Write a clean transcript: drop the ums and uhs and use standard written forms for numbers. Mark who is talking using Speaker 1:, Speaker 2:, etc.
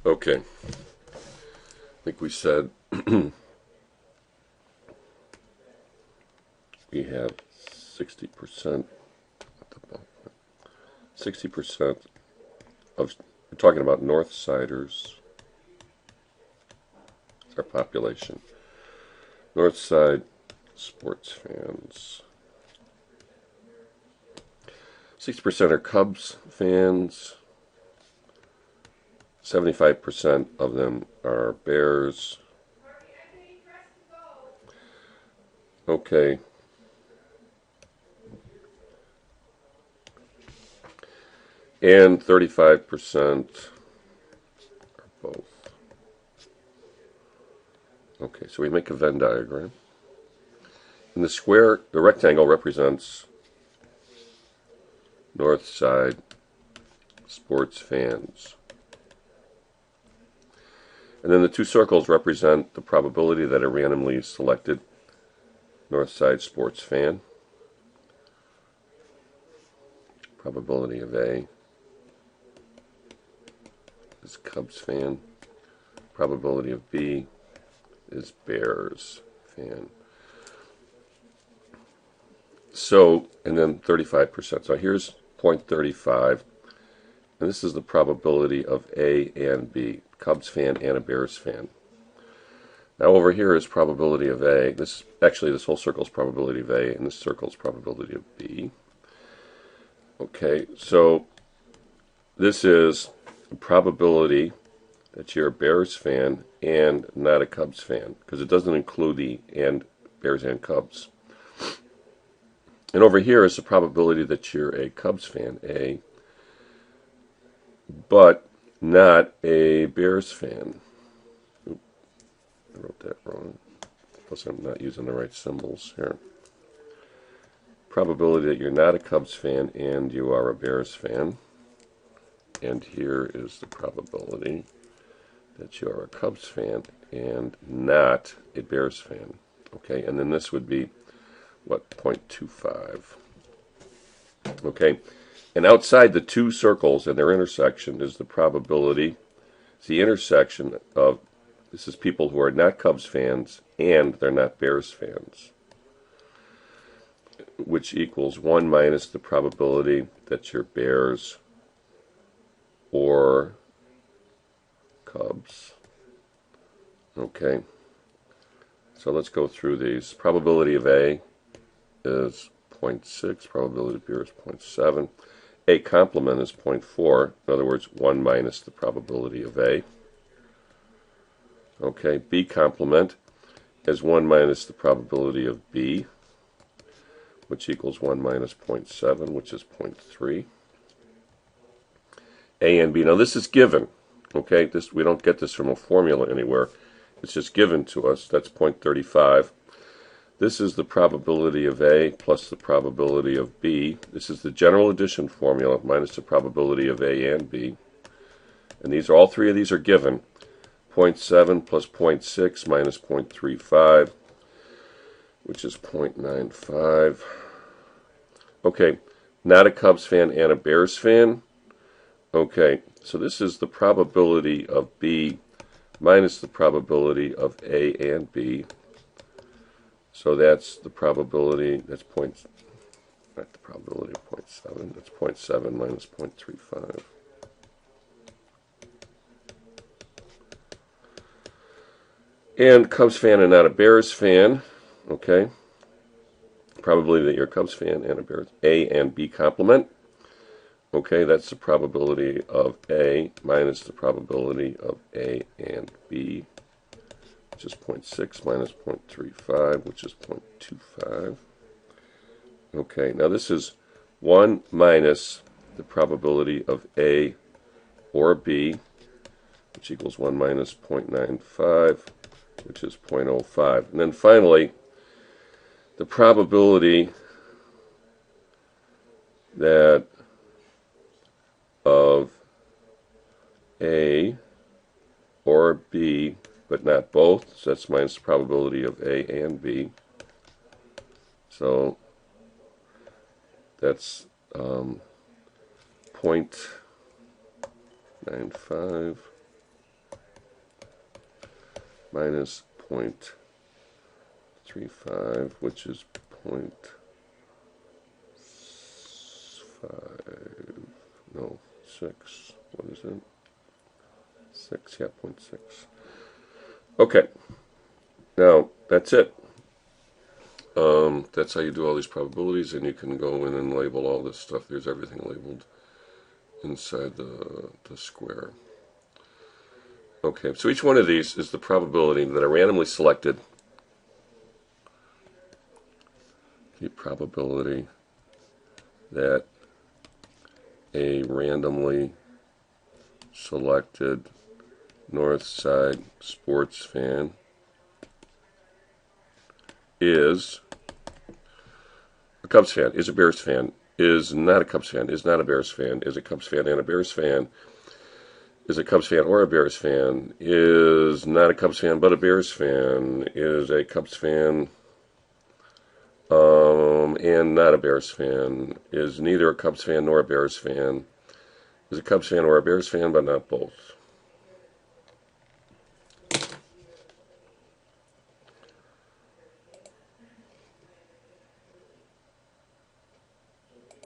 Speaker 1: Okay, I think we said we have 60%. 60% of, we're talking about Northsiders, it's our population. Northside sports fans. 60% are Cubs fans. 75% of them are Bears. Okay. And 35% are both. Okay, so we make a Venn diagram. And the square, the rectangle represents North Side sports fans. And then the two circles represent the probability that a randomly selected North Side sports fan. Probability of A is Cubs fan. Probability of B is Bears fan. So, and then 35%. So here's 0.35. And this is the probability of A and B, Cubs fan and a Bears fan. Now over here is probability of A. This whole circle is probability of A, and this circle is probability of B. Okay, so this is the probability that you're a Bears fan and not a Cubs fan, because it doesn't include the and Bears and Cubs. And over here is the probability that you're a Cubs fan, A, but not a Bears fan. Oop, I wrote that wrong. Plus I'm not using the right symbols here. Probability that you're not a Cubs fan and you are a Bears fan. And here is the probability that you are a Cubs fan and not a Bears fan. Okay, and then this would be, what, 0.25. Okay, and outside the two circles and their intersection is the probability, it's the intersection of, this is people who are not Cubs fans and they're not Bears fans, which equals 1 minus the probability that you're Bears or Cubs. Okay, so let's go through these. Probability of A is 0.6, probability of B is 0.7. A complement is 0.4, in other words, 1 minus the probability of A. Okay, B complement is 1 minus the probability of B, which equals 1 minus 0.7, which is 0.3. A and B. Now this is given. Okay, we don't get this from a formula anywhere. It's just given to us. That's 0.35. This is the probability of A plus the probability of B. This is the general addition formula minus the probability of A and B. And these, all three of these are given. 0.7 plus 0.6 minus 0.35, which is 0.95. Okay, not a Cubs fan and a Bears fan. Okay, so this is the probability of B minus the probability of A and B. So that's the probability, that's not the probability of 0.7, that's 0.7 minus 0.35. And Cubs fan and not a Bears fan, okay. Probability that you're a Cubs fan and a Bears, A and B complement. Okay, that's the probability of A minus the probability of A and B, which is 0.6 minus 0.35, which is 0.25. Okay, now this is 1 minus the probability of A or B, which equals 1 minus 0.95, which is 0.05. And then finally, the probability that of A or B, but not both, so that's minus the probability of A and B. So that's 0.95 minus 0.35, which is 0.5, no, 6, what is it? 6, yeah, 0.6. Okay, now that's it. That's how you do all these probabilities, and you can go in and label all this stuff. There's everything labeled inside the square. Okay, so each one of these is the probability that are randomly selected. The probability that a randomly selected North Side sports fan is a Cubs fan, is a Bears fan, is not a Cubs fan, is not a Bears fan, is a Cubs fan and a Bears fan, is a Cubs fan or a Bears fan, is not a Cubs fan but a Bears fan, is a Cubs fan and not a Bears fan, is neither a Cubs fan nor a Bears fan, is a Cubs fan or a Bears fan but not both.